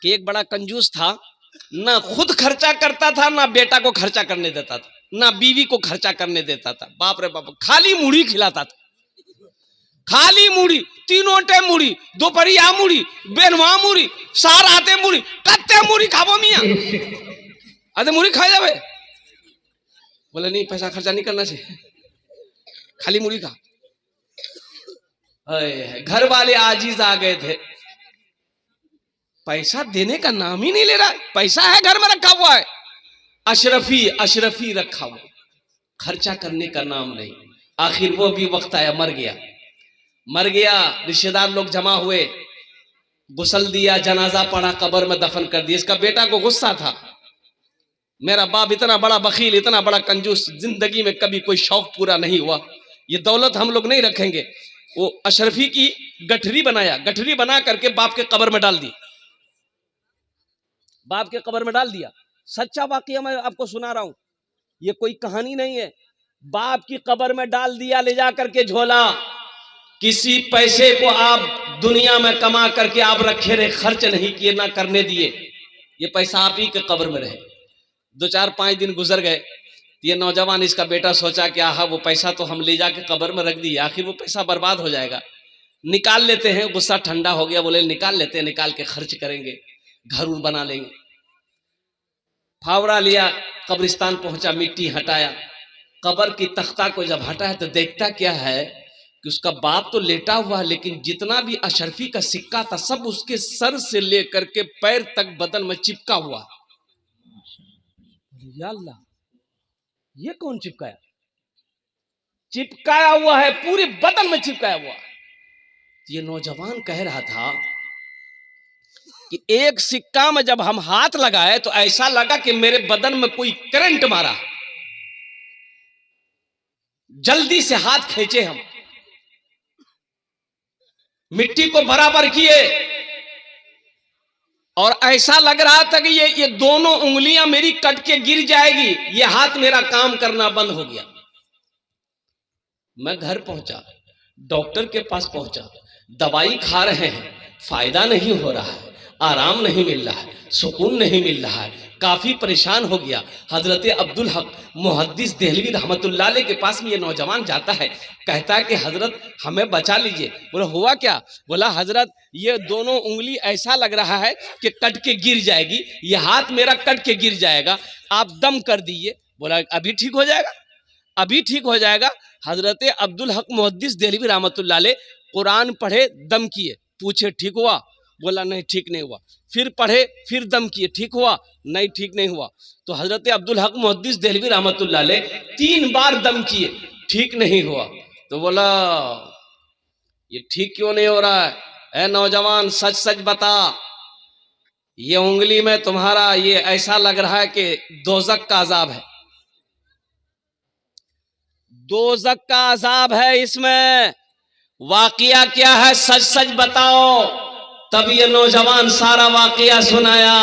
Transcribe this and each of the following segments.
कि एक बड़ा कंजूस था, ना खुद खर्चा करता था, ना बेटा को खर्चा करने देता था, ना बीवी को खर्चा करने देता था। बाप रे बाप, खाली मुड़ी खिलाता था, खाली मुड़ी, तीनों टाइम मुड़ी, दोपहरिया मुड़ी, बेनवा मुड़ी, सार आते मुड़ी, कत्ते मुड़ी खाबो मियाँ, आते मुड़ी खा जावे। बोले नहीं, पैसा खर्चा नहीं करना चाहिए, खाली मुड़ी खा। घर वाले आजीज आ गए थे, पैसा देने का नाम ही नहीं ले रहा है, पैसा है घर में रखा हुआ है, अशरफी अशरफी रखा हुआ, खर्चा करने का नाम नहीं। आखिर वो भी वक्त आया, मर गया, मर गया। रिश्तेदार लोग जमा हुए, गुसल दिया, जनाजा पढ़ा, कब्र में दफन कर दिया। इसका बेटा को गुस्सा था, मेरा बाप इतना बड़ा बखील, इतना बड़ा कंजूस, जिंदगी में कभी कोई शौक पूरा नहीं हुआ, ये दौलत हम लोग नहीं रखेंगे। वो अशरफी की गठरी बनाया, गठरी बना करके बाप के कब्र में डाल दी, बाप के कब्र में डाल दिया। सच्चा वाकया मैं आपको सुना रहा हूं, ये कोई कहानी नहीं है। बाप की कब्र में डाल दिया, ले जा करके झोला। किसी पैसे को आप दुनिया में कमा करके आप रखे रहे, खर्च नहीं किए, ना करने दिए, ये पैसा आप ही के कब्र में रहे। 2-4-5 दिन गुजर गए, ये नौजवान, इसका बेटा सोचा कि आहा, वो पैसा तो हम ले जाके कब्र में रख दिए, आखिर वो पैसा बर्बाद हो जाएगा, निकाल लेते हैं। गुस्सा ठंडा हो गया, बोले निकाल लेते हैं, निकाल के खर्च करेंगे, घर उर बना लेंगे। फावड़ा लिया, कब्रिस्तान पहुंचा, मिट्टी हटाया, कब्र की तख्ता को जब हटाया तो देखता क्या है कि उसका बाप तो लेटा हुआ है, लेकिन जितना भी अशरफी का सिक्का था सब उसके सर से लेकर के पैर तक बदन में चिपका हुआ। या अल्लाह, ये कौन चिपकाया? चिपकाया हुआ है, पूरे बदन में चिपकाया हुआ। ये नौजवान कह रहा था कि एक सिक्का में जब हम हाथ लगाए तो ऐसा लगा कि मेरे बदन में कोई करंट मारा, जल्दी से हाथ खींचे, हम मिट्टी को बराबर किए और ऐसा लग रहा था कि ये दोनों उंगलियां मेरी कट के गिर जाएगी, ये हाथ मेरा काम करना बंद हो गया। मैं घर पहुंचा, डॉक्टर के पास पहुंचा, दवाई खा रहे हैं, फायदा नहीं हो रहा है, आराम नहीं मिल रहा है, सुकून नहीं मिल रहा है, काफी परेशान हो गया। हजरत अब्दुल हक मुहद्दिस देहलवी रहमतुल्लाह अलैह के पास में ये नौजवान जाता है, कहता है कि हजरत हमें बचा लीजिए। बोला हुआ क्या? बोला हजरत ये दोनों उंगली ऐसा लग रहा है कि कट के गिर जाएगी, ये हाथ मेरा कट के गिर जाएगा, आप दम कर दीजिए। बोला अभी ठीक हो जाएगा, अभी ठीक हो जाएगा। हजरत अब्दुल हक मुहद्दिस देहलवी रहमतुल्लाह अलैह कुरान पढ़े, दम किए, पूछे ठीक हुआ? बोला नहीं ठीक नहीं हुआ। फिर पढ़े, फिर दम किए, ठीक हुआ? नहीं ठीक नहीं हुआ। तो हजरत अब्दुल हक मुहद्दिस देहलवी रहमतुल्लाह अलैह 3 बार दम किए, ठीक नहीं हुआ। तो बोला ये ठीक क्यों नहीं हो रहा है? ऐ नौजवान सच सच बता, ये उंगली में तुम्हारा ये ऐसा लग रहा है कि दोजक का अजाब है, दोजक का अजाब है इसमें, वाकया क्या है सच सच बताओ। तब ये नौजवान सारा वाकया सुनाया।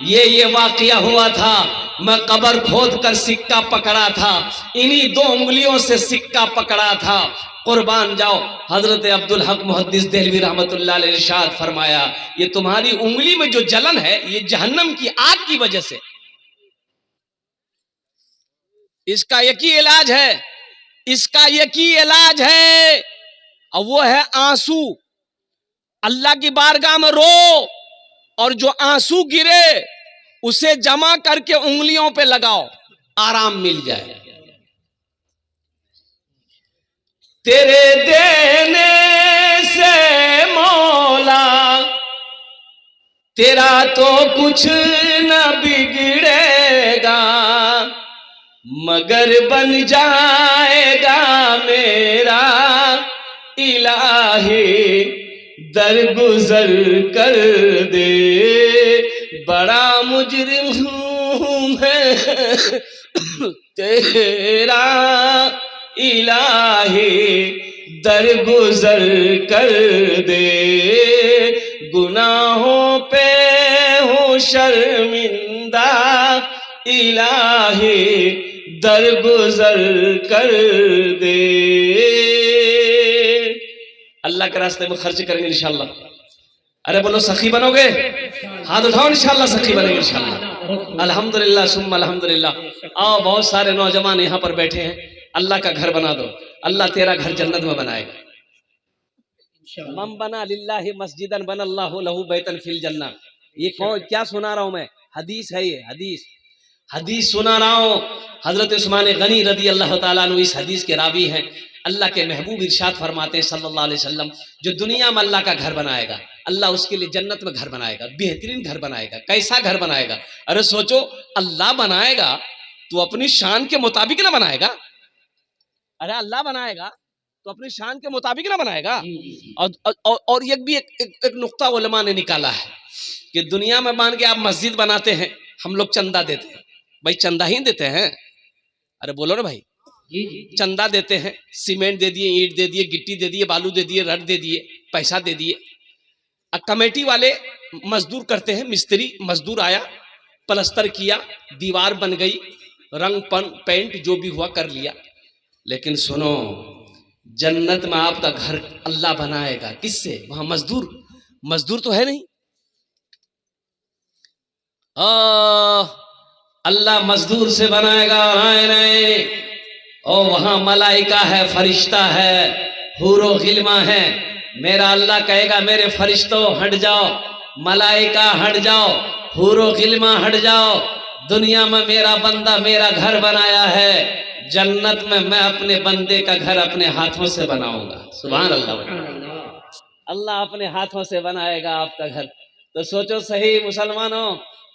ये वाकया हुआ था, मैं कब्र खोद कर सिक्का पकड़ा था, इन्हीं 2 उंगलियों से सिक्का पकड़ा था, कुर्बान जाओ। हजरत अब्दुल हक मुहद्दिस देहलवी रहमतुल्लाह अलैह इरशाद फरमाया, ये तुम्हारी उंगली में जो जलन है ये जहन्नम की आग की वजह से, इसका एक ही इलाज है, इसका एक ही इलाज है, और वो है आंसू। अल्लाह की बारगाह में रो, और जो आंसू गिरे उसे जमा करके उंगलियों पे लगाओ, आराम मिल जाए। तेरे देने से मौला तेरा तो कुछ न बिगड़ेगा, मगर बन जाएगा मेरा इलाही दरगुजर कर दे, बड़ा मुजरिम हूं मैं तेरा इलाही दरगुजर कर दे, गुनाहों पे हूँ शर्मिंदा इलाही दरगुजर कर दे। अल्लाह के रास्ते में खर्च करेंगे इंशाअल्लाह। अरे बोलो सखी बनोगे? हाथ उठाओ, इंशाल्लाह सखी बनेंगे इंशाल्लाह। अल्हम्दुलिल्लाह सुम्मा अल्हम्दुलिल्लाह। आओ, बहुत सारे नौजवान यहाँ पर बैठे हैं। अल्लाह का घर बना दो, अल्लाह तेरा घर जन्नत में बनाएगा। मम बना लिल्लाहि मस्जिदन बनल्लाहु लहू बैतन फिल जन्नह। ये कौन, क्या सुना रहा हूं मैं? हदीस है ये, हदीस सुना रहा हूं। हजरत उस्मान गनी रदी अल्लाह ताला अन्हु इस हदीस के रावी हैं। अल्लाह के महबूब इरशाद फरमाते हैं सल्लल्लाहु अलैहि वसल्लम, जो दुनिया में अल्लाह का घर बनाएगा, अल्लाह उसके लिए जन्नत में घर बनाएगा, बेहतरीन घर बनाएगा। कैसा घर बनाएगा? अरे सोचो, अल्लाह बनाएगा तो अपनी शान के मुताबिक ना बनाएगा। अरे अल्लाह बनाएगा तो अपनी शान के मुताबिक ना बनाएगा। और ये भी एक नुक्ता उलमा ने निकाला है कि दुनिया में मान के आप मस्जिद बनाते हैं, हम लोग चंदा देते हैं, भाई चंदा ही देते हैं। अरे बोलो ना भाई, चंदा देते हैं, सीमेंट दे दिए, ईंट दे दिए, गिट्टी दे दिए, बालू दे दिए, रड दे दिए, पैसा दे दिए। अब कमेटी वाले मजदूर करते हैं, मिस्त्री मजदूर आया, प्लस्तर किया, दीवार बन गई, रंग पेंट जो भी हुआ कर लिया। लेकिन सुनो, जन्नत में आपका घर अल्लाह बनाएगा किससे? वहां मजदूर तो है नहीं। अल्लाह मजदूर से बनाएगा, नहीं। और वहां मलाइका है, फरिश्ता है, हूरो गिल्मा है। मेरा अल्लाह कहेगा, मेरे फरिश्तों हट जाओ, मलाइका हट जाओ, हूरो गिल्मा हट जाओ। दुनिया में मेरा बंदा मेरा घर बनाया है, जन्नत में मैं अपने बंदे का घर अपने हाथों से बनाऊंगा। सुभान अल्लाह। अल्लाह अपने हाथों से बनाएगा आपका घर। तो सोचो सही मुसलमानों,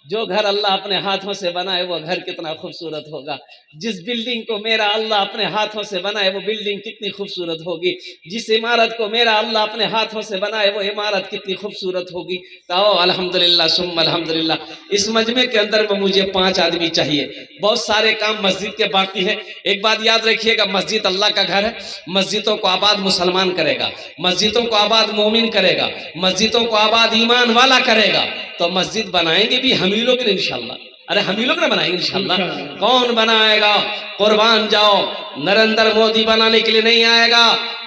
जो घर अल्लाह अपने हाथों से बनाए वो घर कितना खूबसूरत होगा। जिस बिल्डिंग को मेरा अल्लाह अपने हाथों से बनाए वो बिल्डिंग कितनी खूबसूरत होगी। जिस इमारत को मेरा अल्लाह अपने हाथों से बनाए वो इमारत कितनी खूबसूरत होगी। तो अल्हम्दुलिल्लाह सुम्मा अल्हम्दुलिल्लाह। इस मजमे के अंदर में मुझे 5 आदमी चाहिए। बहुत सारे काम मस्जिद के बाकी है। एक बात याद रखिएगा, मस्जिद अल्लाह का घर है। मस्जिदों को आबाद मुसलमान करेगा, मस्जिदों को आबाद मोमिन करेगा, मस्जिदों को आबाद ईमान वाला करेगा। तो मस्जिद बनाएंगे भी हम ही लोग इंशाल्लाह। अरे हम ही लोग ना बनाएंगे इंशाल्लाह। कौन बनाएगा? कुर्बान जाओ, नरेंद्र मोदी बनाने के लिए नहीं आएगा,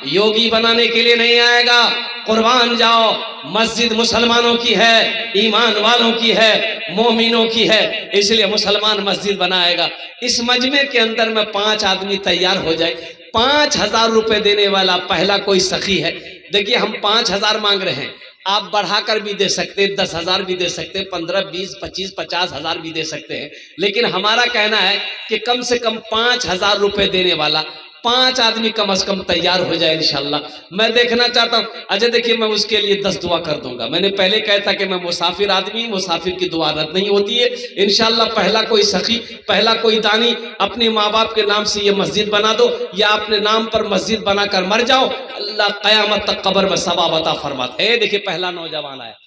योगी बनाने के लिए नहीं आएगा। कुर्बान जाओ, मस्जिद मुसलमानों की है, ईमान वालों की है, मोमिनों की है, इसलिए मुसलमान मस्जिद बनाएगा। इस मजमे के अंदर में 5 आदमी तैयार हो जाए। 5,000 रुपए देने वाला पहला कोई सखी है। देखिए, हम 5,000 मांग रहे हैं, आप बढ़ाकर भी दे सकते, 10,000 भी दे सकते, 15, 20, 25, 50,000 भी दे सकते हैं। लेकिन हमारा कहना है कि कम से कम 5,000 रुपए देने वाला 5 आदमी कम से कम तैयार हो जाए इंशाल्लाह। मैं देखना चाहता हूँ। अच्छा देखिए, मैं उसके लिए 10 दुआ कर दूंगा। मैंने पहले कहा था कि मैं मुसाफिर आदमी, मुसाफिर की दुआ रद्द नहीं होती है। इंशाल्लाह पहला कोई सखी, पहला कोई दानी अपने माँ बाप के नाम से ये मस्जिद बना दो, या अपने नाम पर मस्जिद बनाकर मर जाओ, अल्लाह कयामत तक कब्र में सवाब अता फरमाता है। देखिए पहला नौजवान आया।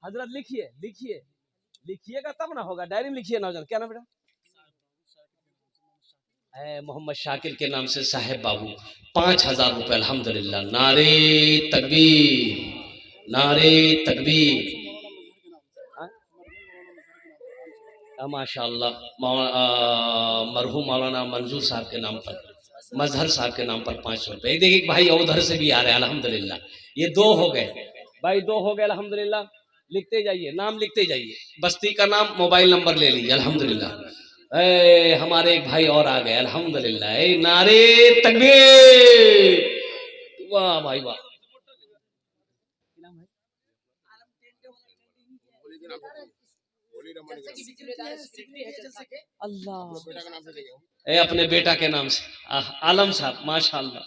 हजरत लिखिएगा तब ना होगा, डायरी में लिखिए। नौजवान क्या नाम बेटा? मोहम्मद शाकिर के नाम से साहेब बाबू। 5,000 रुपए अल्हम्दुलिल्लाह। नारे तकबीर, नारे तकबीर। माशाअल्लाह। मरहूम मौलाना मंजूर साहब के नाम पर, मजहर साहब के नाम पर 500 रुपए। देखिए भाई उधर से भी आ रहे हैं अल्हम्दुलिल्लाह। ये 2 हो गए भाई, 2 हो गए अल्हम्दुलिल्लाह। लिखते जाइए, नाम लिखते जाइए, बस्ती का नाम, मोबाइल नंबर ले लीजिए अल्हम्दुलिल्लाह। हमारे एक भाई और आ गए अल्हम्दुलिल्लाह। नारे तकबीर, वाह भाई वाह। अल्लाह, अपने बेटा के नाम से आलम साहब, माशाअल्लाह।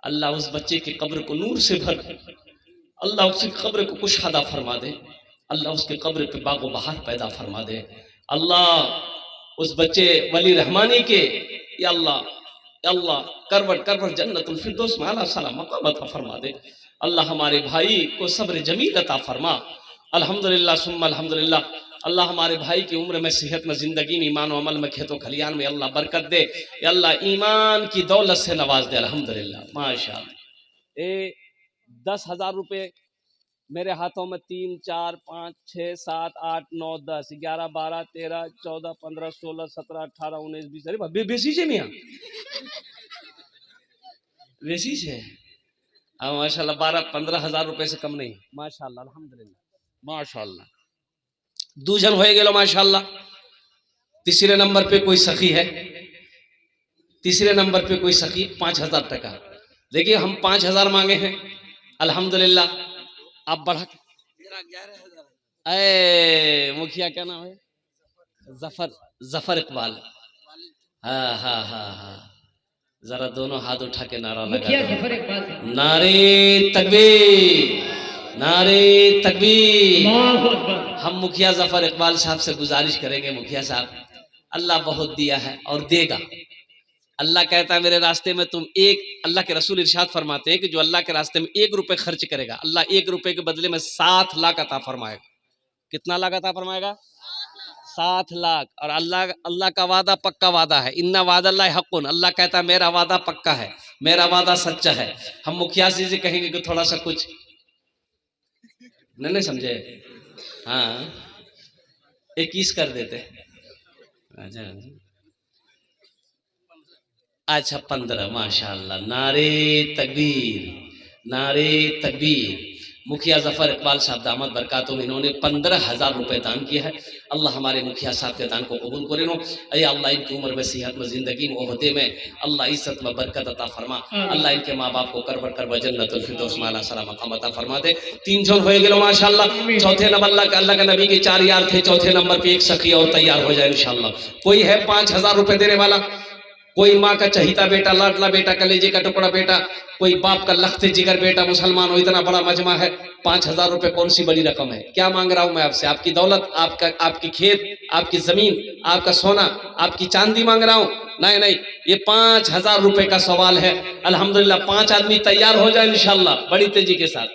अल्लाह उस बच्चे की कब्र को नूर से भर, अल्लाह उसकी कब्र को कुशादा फरमा दे, अल्लाह उसके कब्र पे बागो बहार पैदा फरमा दे। अल्लाह उस बच्चे वली रहमानी के या अल्लाह करवट जन्नतुल फिरदौस में आला साला मकाम अता फरमा दे। अल्लाह हमारे भाई को सब्र जमील अता फरमा। अल्हम्दुलिल्लाह सुम्मा अल्हम्दुलिल्लाह। अल्लाह हमारे भाई की उम्र में, सेहत में, जिंदगी में, ईमान और अमल में, खेतों खलियान में अल्लाह बरकत दे। अल्लाह ईमान की दौलत से नवाज दे अल्हम्दुलिल्लाह। माशाअल्लाह। 10,000 रुपये मेरे हाथों में 3 4 5 6 7 8 9 10 11 12 13 14 15 16 17 18 19 20। अरे भाई बेसी से मियाँ, बेसी से अब माशाल्लाह 12-15 हजार रुपए से कम नहीं। माशाल्लाह अल्हम्दुलिल्लाह माशाल्लाह। दूजन हो गेलो माशाल्लाह। तीसरे नंबर पे कोई सखी है, तीसरे नंबर पे कोई सखी 5,000 टका। देखिए हम 5,000 मांगे हैं अल्हम्दुलिल्लाह। आप बढ़ा ए मुखिया क्या नाम है? जफर, जफर इकबाल। हाँ हाँ हाँ हाँ, जरा दोनों हाथ उठा के नारा लगा दो। नारे तकबीर, नारे तकबीर। हम मुखिया जफर इकबाल साहब से गुजारिश करेंगे, मुखिया साहब अल्लाह बहुत दिया है और देगा। अल्लाह कहता है मेरे रास्ते में तुम एक, अल्लाह के रसूल इरशाद फरमाते हैं कि जो अल्लाह के रास्ते में 1 रुपए खर्च करेगा, अल्लाह 1 रुपए के बदले में 7 लाख अता फरमाएगा। कितना लाख अता फरमाएगा? 7 लाख। और अल्लाह का वादा पक्का वादा है। इन्ना वादल्लाह हक़्क़ुन, अल्लाह कहता है मेरा वादा पक्का है, मेरा वादा सच्चा है। हम मुखिया जी कहेंगे कि थोड़ा सा कुछ नहीं समझे, हाँ 21 कर देते। अच्छा 15, माशाअल्लाह। नारे तकबीर, नारे तकबीर। मुखिया जफर इकबाल साहब दामद बरकातुहू, इन्होंने 15,000 रुपए दान किया है। अल्लाह हमारे मुखिया साहब के दान को कबूल करे नो। अरे अल्लाह इनकी उम्र में, सेहत में, जिंदगी में, ओहदे में अल्लाह इज्जत में बरकत अता फरमा। अल्लाह इनके माँ बाप को करबर करबर जन्नतुल फिरदौस में आला सलाम मकाम अता फरमा दे। 3 जन हो गेलो माशाअल्लाह। चौथे नंबर अल्लाह के नबी के 4 यार थे, चौथे नंबर पे एक सखी और तैयार हो जाए इंशाअल्लाह। कोई है 5,000 रुपए देने वाला? कोई माँ का चहीता बेटा, लाडला बेटा, कलेजे का टुकड़ा बेटा, कोई बाप का लखते जिगर बेटा मुसलमान हो, इतना बड़ा मजमा है। 5,000 रुपए कौन सी बड़ी रकम है? क्या मांग रहा हूं मैं आपसे? आपकी दौलत, आपका, आपकी खेत, आपकी जमीन, आपका सोना, आपकी चांदी मांग रहा हूं? नहीं नहीं, ये 5,000 रुपए का सवाल है। अल्हम्दुलिल्लाह 5 आदमी तैयार हो जाए इंशाअल्लाह बड़ी तेजी के साथ।